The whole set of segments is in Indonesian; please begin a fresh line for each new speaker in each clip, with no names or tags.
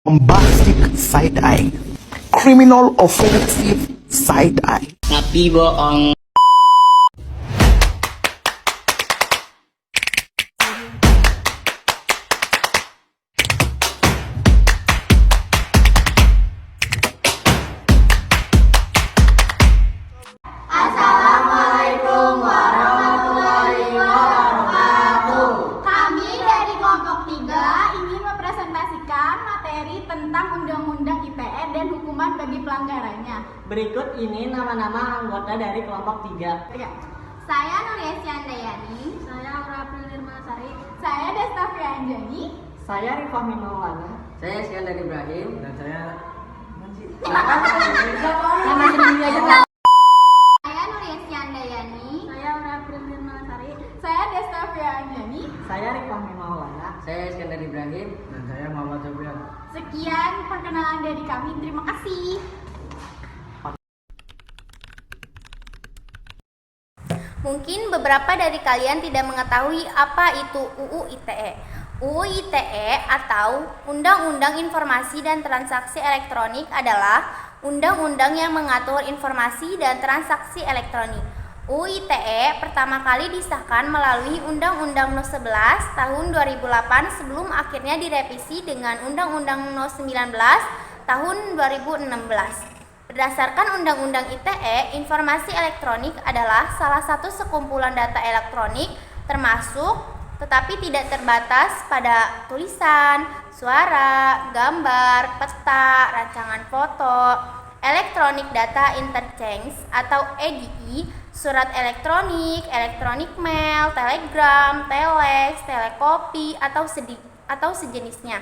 bombastic side-eye, criminal offensive side-eye.
Tapi bohong.
Assalamualaikum warahmatullahi wabarakatuh. Kami dari kelompok 3 ingin mempresentasikan materi tentang Undang-Undang ITE dan hukuman bagi pelanggarannya.
Berikut ini nama-nama anggota dari kelompok 3.
Ya. Saya Nuryesi Andayani. Saya Aura Prilirmasari. Saya Destafi Anjani.
Saya Rifahmi Maulana.
Saya Iskandar Ibrahim.
Dan saya
Saya Nuryesi Andayani. Saya Aura Prilirmasari. Saya Destafi Anjani.
Saya Rifahmi Maulana.
Saya Iskandar Ibrahim.
Dan saya Muhammad Sofian.
Sekian perkenalan dari kami. Terima kasih.
Mungkin beberapa dari kalian tidak mengetahui apa itu UU ITE. UU ITE atau Undang-Undang Informasi dan Transaksi Elektronik adalah undang-undang yang mengatur informasi dan transaksi elektronik. UU ITE pertama kali disahkan melalui Undang-Undang No. 11 tahun 2008 sebelum akhirnya direvisi dengan Undang-Undang No. 19 tahun 2016. Berdasarkan Undang-Undang ITE, informasi elektronik adalah salah satu sekumpulan data elektronik termasuk tetapi tidak terbatas pada tulisan, suara, gambar, peta, rancangan foto, electronic data interchange atau EDI, surat elektronik, elektronik mail, telegram, telex, telekopi atau sejenisnya.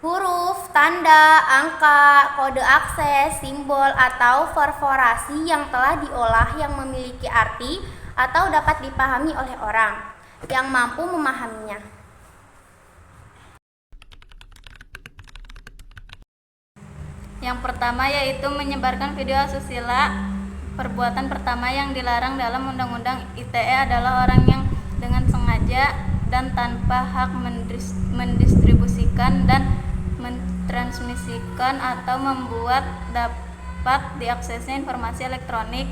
Huruf, tanda, angka, kode akses, simbol, atau perforasi yang telah diolah yang memiliki arti atau dapat dipahami oleh orang yang mampu memahaminya. Yang pertama yaitu menyebarkan video asusila. Perbuatan pertama yang dilarang dalam Undang-Undang ITE adalah orang yang dengan sengaja dan tanpa hak mendistribusikan dan mentransmisikan atau membuat dapat diaksesnya informasi elektronik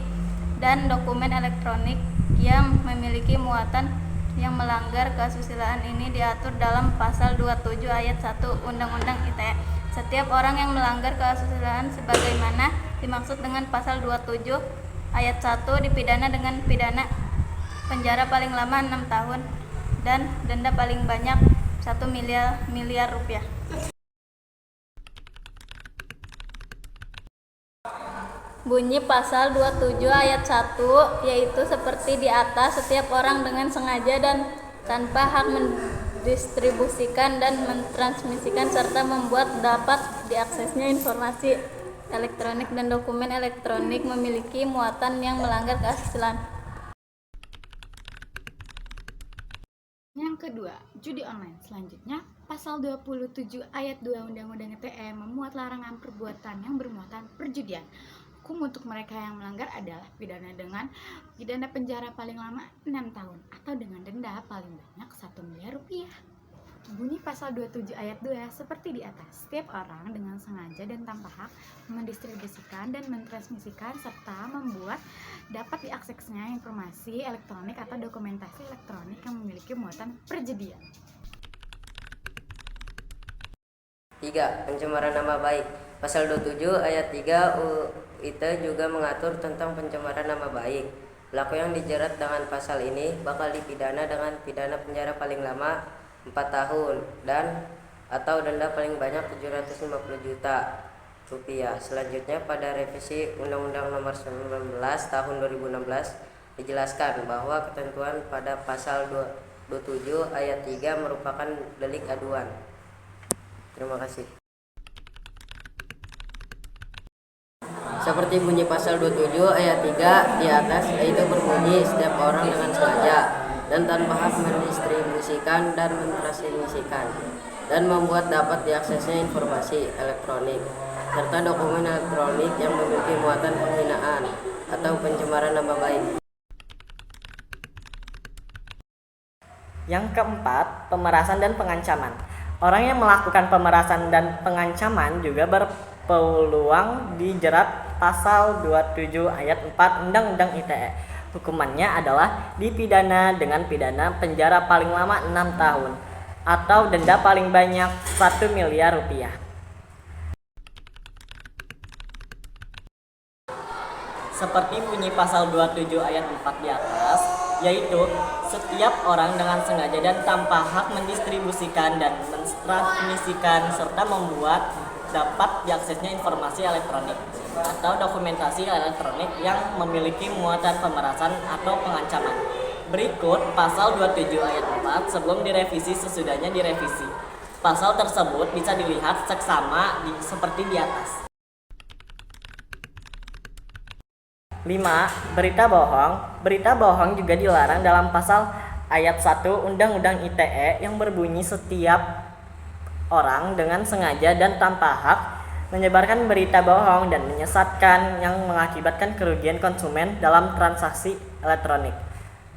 dan dokumen elektronik yang memiliki muatan yang melanggar kesusilaan. Ini diatur dalam pasal 27 ayat 1 Undang-Undang ITE. Setiap orang yang melanggar kesusilaan sebagaimana dimaksud dengan pasal 27 ayat 1 dipidana dengan pidana penjara paling lama 6 tahun dan denda paling banyak 1 miliar rupiah. Bunyi pasal 27 ayat 1 yaitu seperti di atas, setiap orang dengan sengaja dan tanpa hak mendistribusikan dan mentransmisikan serta membuat dapat diaksesnya informasi elektronik dan dokumen elektronik memiliki muatan yang melanggar kesusilaan.
Yang kedua, judi online. Selanjutnya, pasal 27 ayat 2 Undang-Undang ITE memuat larangan perbuatan yang bermuatan perjudian. Hukum untuk mereka yang melanggar adalah pidana dengan pidana penjara paling lama 6 tahun atau dengan denda paling banyak 1 miliar rupiah. Bunyi pasal 27 ayat 2 seperti di atas. Setiap orang dengan sengaja dan tanpa hak mendistribusikan dan mentransmisikan serta membuat dapat diaksesnya informasi elektronik atau dokumentasi elektronik yang memiliki muatan perjudian.
3. Pencemaran nama baik. Pasal 27 ayat 3 UU ITE juga mengatur tentang pencemaran nama baik. Pelaku yang dijerat dengan pasal ini bakal dipidana dengan pidana penjara paling lama 4 tahun dan atau denda paling banyak 750 juta rupiah. Selanjutnya pada revisi Undang-Undang Nomor 19 Tahun 2016 dijelaskan bahwa ketentuan pada pasal 27 ayat 3 merupakan delik aduan. Terima kasih. Seperti bunyi pasal 27 ayat 3 di atas, yaitu berbunyi setiap orang dengan sengaja dan tanpa hak mendistribusikan dan mentransmisikan dan membuat dapat diaksesnya informasi elektronik serta dokumen elektronik yang memiliki muatan penghinaan atau pencemaran nama baik.
Yang keempat, pemerasan dan pengancaman. Orang yang melakukan pemerasan dan pengancaman juga berpeluang dijerat pasal 27 ayat 4 Undang-Undang ITE. Hukumannya adalah dipidana dengan pidana penjara paling lama 6 tahun atau denda paling banyak 1 miliar rupiah. Seperti bunyi pasal 27 ayat 4 di atas, yaitu setiap orang dengan sengaja dan tanpa hak mendistribusikan dan mentransmisikan serta membuat dapat diaksesnya informasi elektronik atau dokumentasi elektronik yang memiliki muatan pemerasan atau pengancaman. Berikut pasal 27 ayat 4 sebelum direvisi sesudahnya direvisi. Pasal tersebut bisa dilihat seksama seperti di atas. 5. Berita bohong. Berita bohong juga dilarang dalam pasal ayat 1 Undang-Undang ITE yang berbunyi setiap orang dengan sengaja dan tanpa hak menyebarkan berita bohong dan menyesatkan yang mengakibatkan kerugian konsumen dalam transaksi elektronik.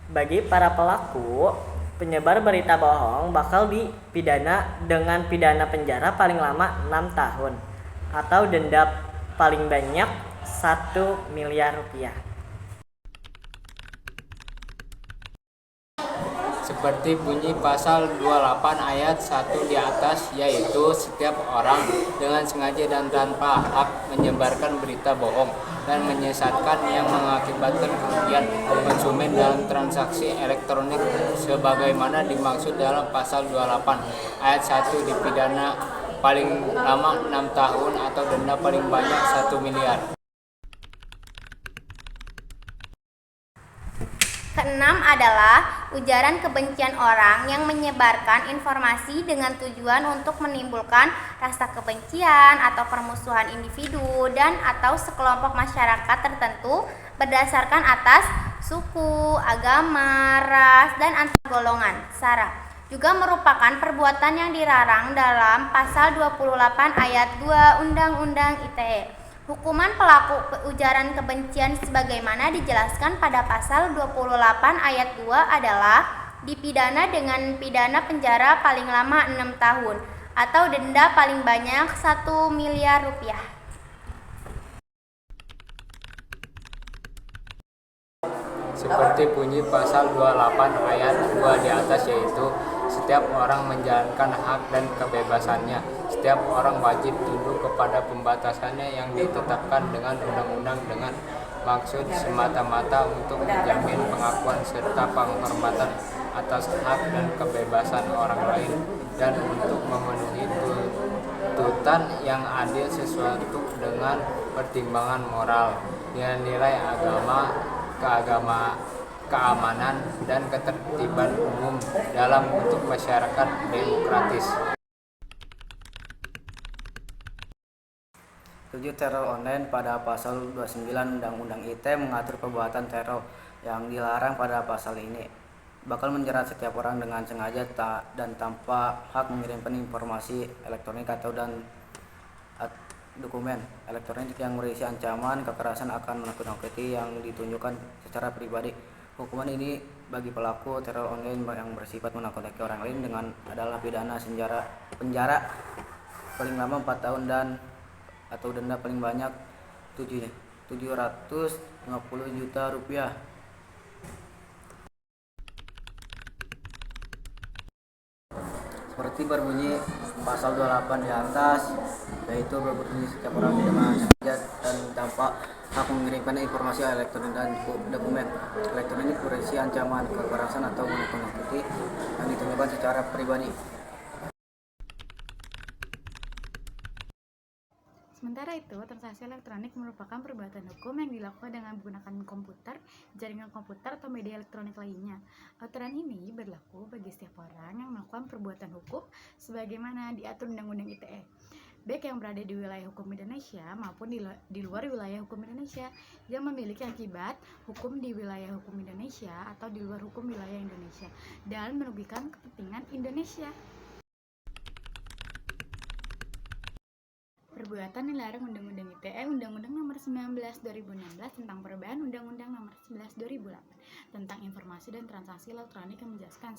Bagi para pelaku, penyebar berita bohong bakal dipidana dengan pidana penjara paling lama 6 tahun atau denda paling banyak 1 miliar rupiah.
Seperti bunyi pasal 28 ayat 1 di atas, yaitu setiap orang dengan sengaja dan tanpa hak menyebarkan berita bohong dan menyesatkan yang mengakibatkan kerugian konsumen dalam transaksi elektronik sebagaimana dimaksud dalam pasal 28 ayat 1 dipidana paling lama 6 tahun atau denda paling banyak 1 miliar.
Keenam adalah ujaran kebencian orang yang menyebarkan informasi dengan tujuan untuk menimbulkan rasa kebencian atau permusuhan individu dan atau sekelompok masyarakat tertentu berdasarkan atas suku, agama, ras, dan antar golongan, sara. Juga merupakan perbuatan yang dilarang dalam pasal 28 ayat 2 Undang-Undang ITE. Hukuman pelaku ujaran kebencian sebagaimana dijelaskan pada pasal 28 ayat 2 adalah dipidana dengan pidana penjara paling lama 6 tahun atau denda paling banyak 1 miliar rupiah.
Seperti bunyi pasal 28 ayat 2 di atas, yaitu setiap orang menjalankan hak dan kebebasannya. Setiap orang wajib tunduk kepada pembatasannya yang ditetapkan dengan undang-undang dengan maksud semata-mata untuk menjamin pengakuan serta penghormatan atas hak dan kebebasan orang lain dan untuk memenuhi tuntutan yang adil sesuatu dengan pertimbangan moral, nilai-nilai agama, keamanan, dan ketertiban umum dalam bentuk masyarakat demokratis.
7. Teror online. Pada pasal 29 Undang-Undang ITE mengatur perbuatan teror yang dilarang pada pasal ini bakal menjerat setiap orang dengan sengaja dan tanpa hak mengirimkan informasi elektronik atau dokumen elektronik yang berisi ancaman kekerasan akan menakut-nakuti yang ditunjukkan secara pribadi. Hukuman ini bagi pelaku teror online yang bersifat menakut-nakuti orang lain dengan adalah pidana penjara paling lama 4 tahun dan atau denda paling banyak 750 juta rupiah. Seperti berbunyi pasal 28 di atas, yaitu berbunyi setiap orang dengan sengaja dan tanpa hak mengirimkan informasi elektronik dan dokumen elektronik berisi ancaman kekerasan atau menakut-nakuti yang ditunjukkan secara pribadi.
Sementara itu, transaksi elektronik merupakan perbuatan hukum yang dilakukan dengan menggunakan komputer, jaringan komputer, atau media elektronik lainnya. Aturan ini berlaku bagi setiap orang yang melakukan perbuatan hukum sebagaimana diatur Undang-Undang ITE, baik yang berada di wilayah hukum Indonesia maupun di luar wilayah hukum Indonesia yang memiliki akibat hukum di wilayah hukum Indonesia atau di luar hukum wilayah Indonesia dan merugikan kepentingan Indonesia. perbuatan dilarang Undang-Undang ITE, Undang-Undang Nomor 19 2016 tentang perubahan Undang-Undang Nomor 11 2008 tentang informasi dan transaksi elektronik yang menjelaskan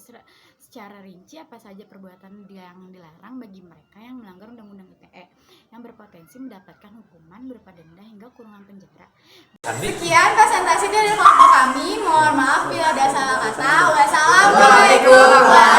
secara rinci apa saja perbuatan yang dilarang bagi mereka yang melanggar Undang-Undang ITE yang berpotensi mendapatkan hukuman berupa denda hingga kurungan penjara.
Sekian presentasi dari kelompok kami. Mohon maaf bila ada salah kata. Wassalamualaikum.